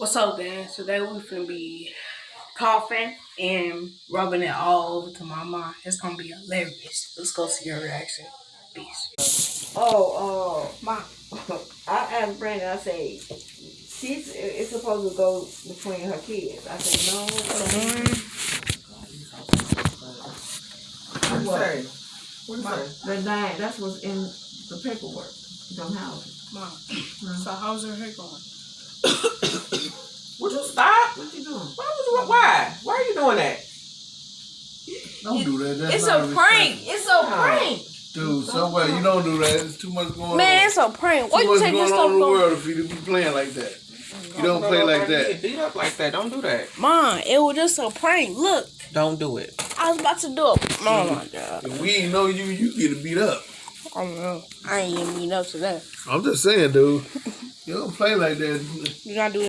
What's up, Dan? Today we finna be coughing and rubbing it all over to my mom. It's gonna be hilarious. Let's go see her reaction. Peace. Mom. I asked Brandon, I say, it's supposed to go between her kids. I said, no. What you say? That's what's in the paperwork. Them houses. Mom, so how's her hair going? Would you stop? What you doing? Why are you doing that? Don't do that. That's It's not a prank. It's a prank. Dude, somewhere you don't do that. There's too much going on. Man, it's a prank. Why Too you much take this going stuff on in the from? world if you be playing like that. You don't play like that. Get beat up like that. Don't do that. Mom, it was just a prank. Look, Don't do it. I was about to do it. Oh my god. If we ain't know you get beat up. I don't know. I ain't even mean up to that. I'm just saying, dude. You don't play like that. You gotta do it.